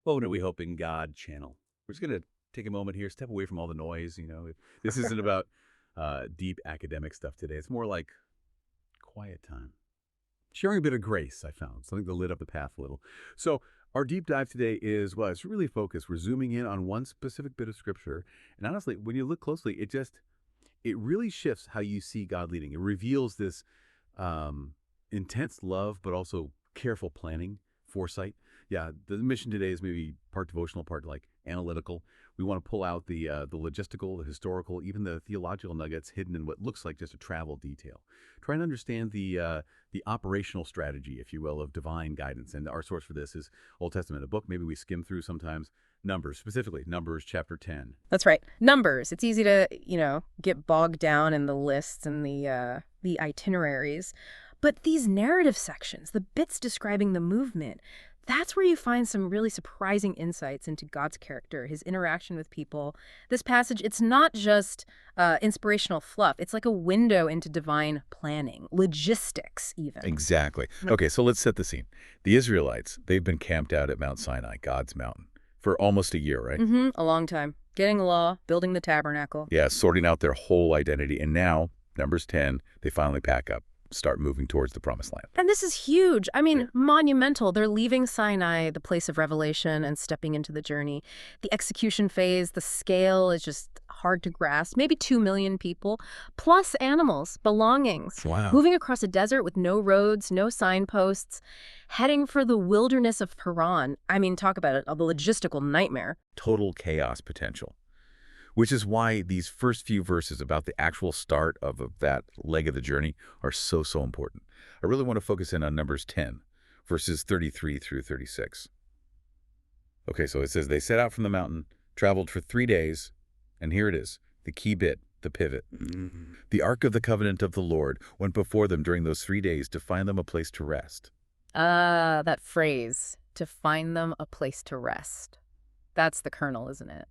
That We Hope in God channel. We're just going to take a moment here, step away from all the noise. This isn't about deep academic stuff today. It's more like quiet time. Sharing a bit of grace, I found, something that lit up the path a little. So our deep dive today is, well, it's really focused. We're zooming in on one specific bit of scripture. And honestly, when you look closely, it really shifts how you see God leading. It reveals this intense love, but also careful planning, foresight. Yeah, the mission today is maybe part devotional, part like analytical. We want to pull out the logistical, the historical, even the theological nuggets hidden in what looks like just a travel detail. Try and understand the operational strategy, if you will, of divine guidance. And our source for this is Old Testament, a book maybe we skim through sometimes. Numbers, specifically Numbers chapter 10. That's right. Numbers. It's easy to, get bogged down in the lists and the itineraries. But these narrative sections, the bits describing the movement, that's where you find some really surprising insights into God's character, his interaction with people. This passage, it's not just inspirational fluff. It's like a window into divine planning, logistics even. Exactly. Okay, so let's set the scene. The Israelites, they've been camped out at Mount Sinai, God's mountain, for almost a year, right? Mm-hmm. A long time. Getting the law, building the tabernacle. Yeah, sorting out their whole identity. And now, Numbers 10, they finally pack up, start moving towards the promised land. And this is huge. I mean, monumental. They're leaving Sinai, the place of revelation, and stepping into the journey. The execution phase, the scale is just hard to grasp. Maybe 2 million people, plus animals, belongings. Wow. Moving across a desert with no roads, no signposts, heading for the wilderness of Paran. I mean, talk about it, the logistical nightmare. Total chaos potential. Which is why these first few verses about the actual start of that leg of the journey are so important. I really want to focus in on Numbers 10, verses 33 through 36. Okay, so it says, they set out from the mountain, traveled for 3 days, and here it is, the key bit, the pivot. Mm-hmm. The Ark of the Covenant of the Lord went before them during those 3 days to find them a place to rest. That phrase, to find them a place to rest. That's the kernel, isn't it?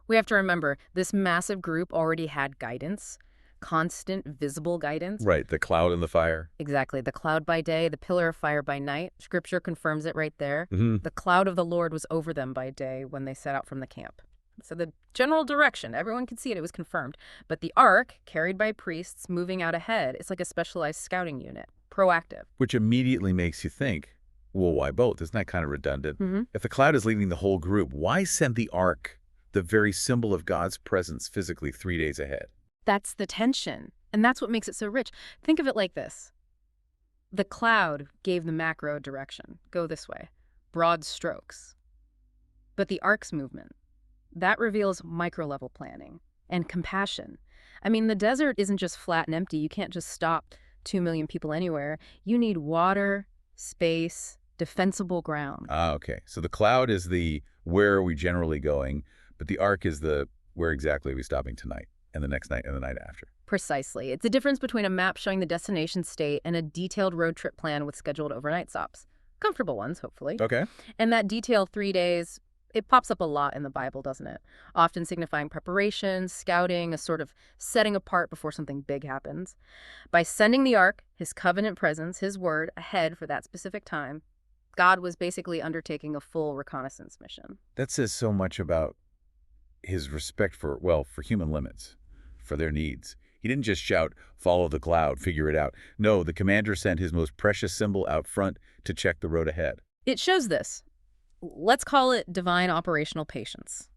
We have to remember, this massive group already had guidance, constant, visible guidance. Right, the cloud and the fire. Exactly. The cloud by day, the pillar of fire by night. Scripture confirms it right there. Mm-hmm. The cloud of the Lord was over them by day when they set out from the camp. So the general direction, everyone could see it, it was confirmed. But the ark, carried by priests, moving out ahead, it's like a specialized scouting unit, proactive. Which immediately makes you think, well, why both? Isn't that kind of redundant? Mm-hmm. If the cloud is leading the whole group, why send the ark, the very symbol of God's presence, physically 3 days ahead? That's the tension. And that's what makes it so rich. Think of it like this. The cloud gave the macro direction. Go this way. Broad strokes. But the ark's movement, that reveals micro-level planning and compassion. I mean, the desert isn't just flat and empty. You can't just stop 2 million people anywhere. You need water, space, defensible ground. Okay. So the cloud is the where are we generally going, but the ark is the where exactly are we stopping tonight and the next night and the night after. Precisely. It's the difference between a map showing the destination state and a detailed road trip plan with scheduled overnight stops. Comfortable ones, hopefully. Okay. And that detailed 3 days, it pops up a lot in the Bible, doesn't it? Often signifying preparation, scouting, a sort of setting apart before something big happens. By sending the ark, his covenant presence, his word, ahead for that specific time, God was basically undertaking a full reconnaissance mission. That says so much about his respect for human limits, for their needs. He didn't just shout, follow the cloud, figure it out. No, the commander sent his most precious symbol out front to check the road ahead. It shows this. Let's call it divine operational patience.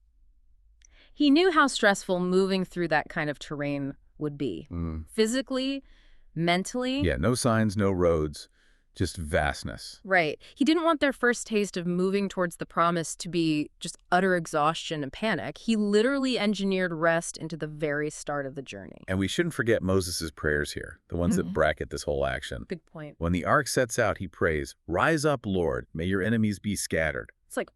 He knew how stressful moving through that kind of terrain would be. Physically, mentally. Yeah, no signs, no roads, just vastness. Right. He didn't want their first taste of moving towards the promise to be just utter exhaustion and panic. He literally engineered rest into the very start of the journey. And we shouldn't forget Moses' prayers here, the ones that bracket this whole action. Good point. When the ark sets out, he prays, "Rise up, Lord, may your enemies be scattered." It's like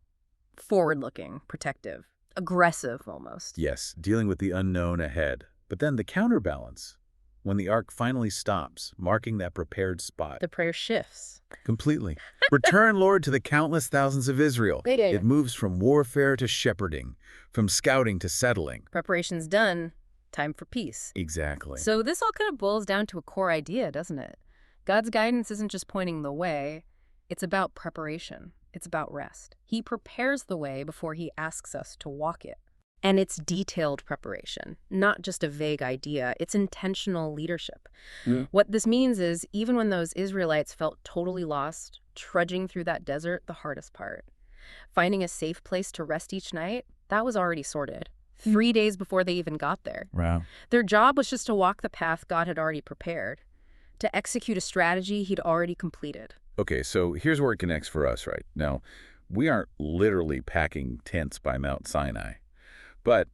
forward-looking, protective, aggressive almost. Yes, dealing with the unknown ahead. But then the counterbalance, when the ark finally stops, marking that prepared spot. The prayer shifts. Completely. Return, Lord, to the countless thousands of Israel. It moves from warfare to shepherding, from scouting to settling. Preparation's done. Time for peace. Exactly. So this all kind of boils down to a core idea, doesn't it? God's guidance isn't just pointing the way. It's about preparation. It's about rest. He prepares the way before he asks us to walk it. And it's detailed preparation, not just a vague idea. It's intentional leadership. Yeah. What this means is even when those Israelites felt totally lost, trudging through that desert, the hardest part, finding a safe place to rest each night, that was already sorted. 3 days before they even got there. Wow. Their job was just to walk the path God had already prepared, to execute a strategy he'd already completed. Okay, so here's where it connects for us right now. We aren't literally packing tents by Mount Sinai, but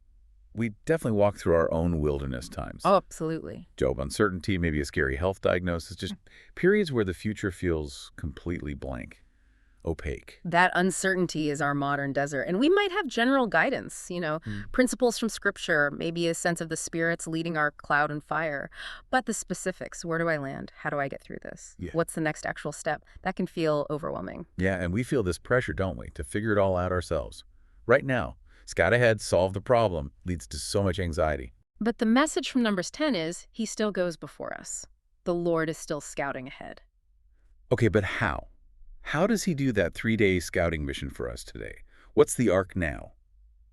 we definitely walk through our own wilderness times. Oh, absolutely. Job uncertainty, maybe a scary health diagnosis, just periods where the future feels completely blank, opaque. That uncertainty is our modern desert. And we might have general guidance, principles from Scripture, maybe a sense of the spirits leading our cloud and fire. But the specifics, where do I land? How do I get through this? Yeah. What's the next actual step? That can feel overwhelming. Yeah, and we feel this pressure, don't we, to figure it all out ourselves. Right now, scout ahead, solve the problem, leads to so much anxiety. But the message from Numbers 10 is, he still goes before us. The Lord is still scouting ahead. Okay, but how? How does he do that 3-day scouting mission for us today? What's the arc now?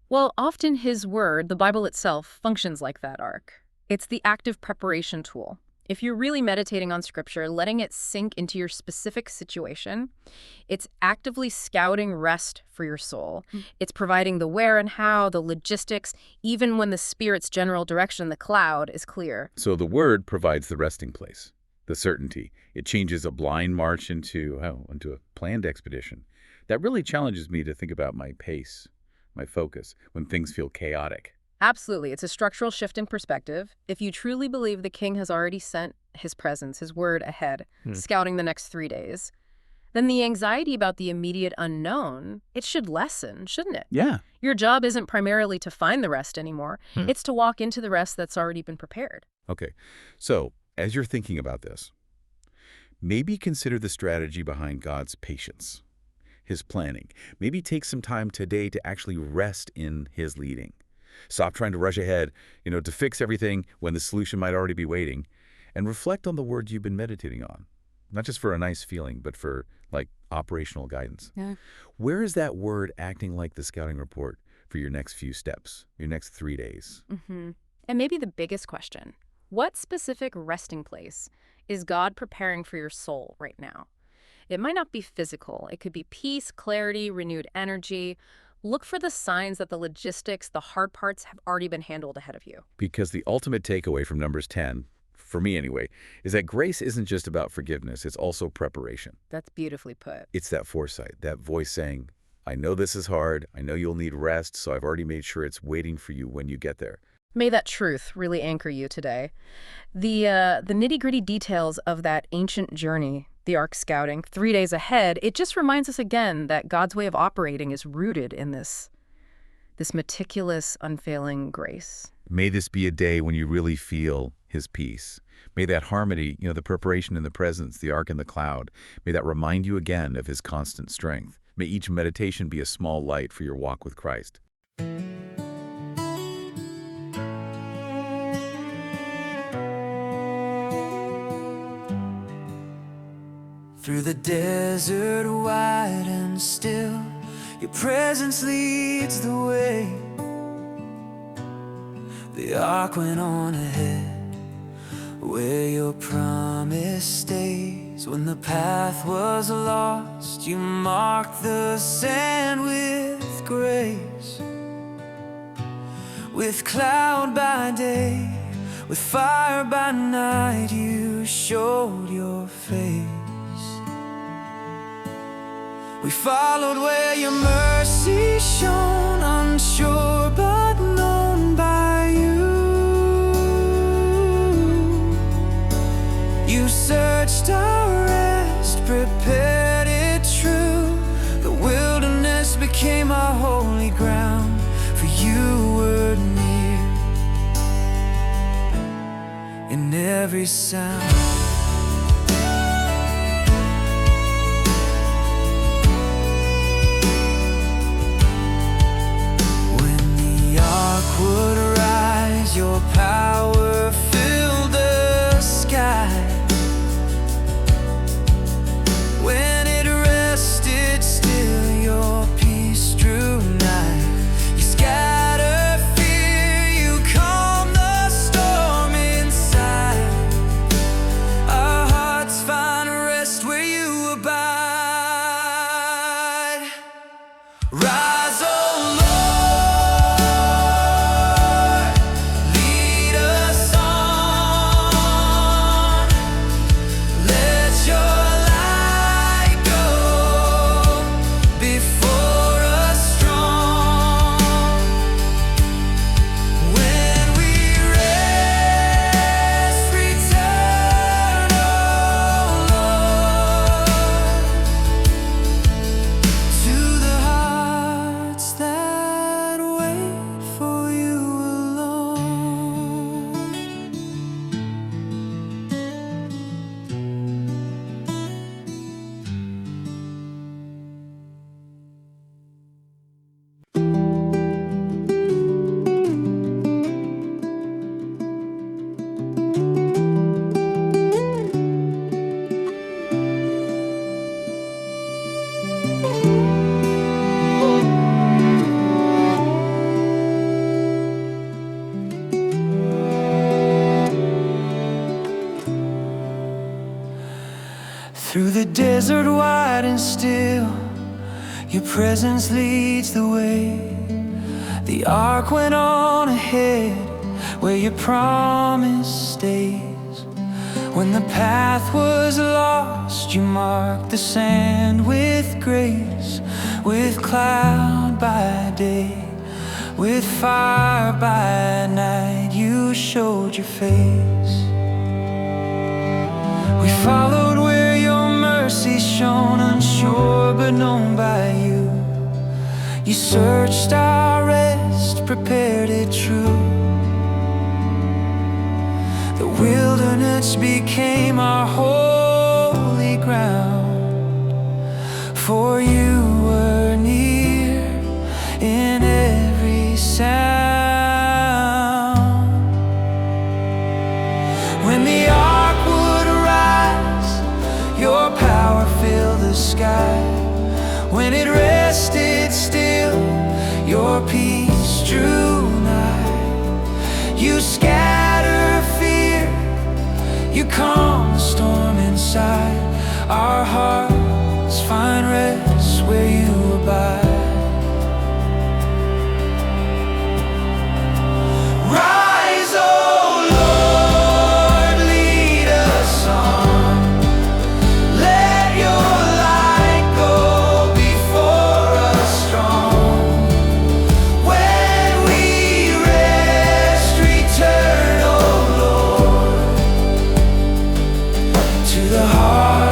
Well, often his word, the Bible itself, functions like that arc. It's the active preparation tool. If you're really meditating on Scripture, letting it sink into your specific situation, it's actively scouting rest for your soul. It's providing the where and how, the logistics, even when the Spirit's general direction, the cloud, is clear. So the word provides the resting place, the certainty. It changes a blind march into a planned expedition. That really challenges me to think about my pace, my focus, when things feel chaotic. Absolutely. It's a structural shift in perspective. If you truly believe the king has already sent his presence, his word ahead, scouting the next 3 days, then the anxiety about the immediate unknown, it should lessen, shouldn't it? Yeah. Your job isn't primarily to find the rest anymore. It's to walk into the rest that's already been prepared. Okay. So as you're thinking about this, maybe consider the strategy behind God's patience, his planning. Maybe take some time today to actually rest in his leading. Stop trying to rush ahead, to fix everything when the solution might already be waiting, and reflect on the word you've been meditating on. Not just for a nice feeling, but for, operational guidance. Yeah. Where is that word acting like the scouting report for your next few steps, your next 3 days? And maybe the biggest question, what specific resting place is God preparing for your soul right now? It might not be physical. It could be peace, clarity, renewed energy. Look for the signs that the logistics, the hard parts, have already been handled ahead of you. Because the ultimate takeaway from Numbers 10, for me anyway, is that grace isn't just about forgiveness, it's also preparation. That's beautifully put. It's that foresight, that voice saying, I know this is hard, I know you'll need rest, so I've already made sure it's waiting for you when you get there. May that truth really anchor you today. The nitty-gritty details of that ancient journey, the Ark scouting, 3 days ahead, it just reminds us again that God's way of operating is rooted in this meticulous, unfailing grace. May this be a day when you really feel his peace. May that harmony, the preparation in the presence, the ark in the cloud, may that remind you again of his constant strength. May each meditation be a small light for your walk with Christ. Through the desert wide and still, your presence leads the way. The ark went on ahead, where your promise stays. When the path was lost, you marked the sand with grace. With cloud by day, with fire by night, you showed your face. We followed where your mercy shone, unsure but known by you. You searched our rest, prepared it true. The wilderness became our holy ground, for you were near in every sound. Would rise, your power filled the sky. When it rested still, desert wide and still, your presence leads the way. The ark went on ahead, where your promise stays. When the path was lost, you marked the sand with grace. With cloud by day, with fire by night, you showed your face. We followed where your mercy shone, unsure but known by you. You searched our rest, prepared it true. The wilderness became our holy ground, for you were near in every sound. When the ark would rise, your power filled the sky. When it rested still, your peace drew nigh. You scatter fear, you calm the storm inside. Our hearts find rest where you abide. Rise, oh Lord, lead us on. Let your light go before us strong. When we rest, return, oh Lord, to the heart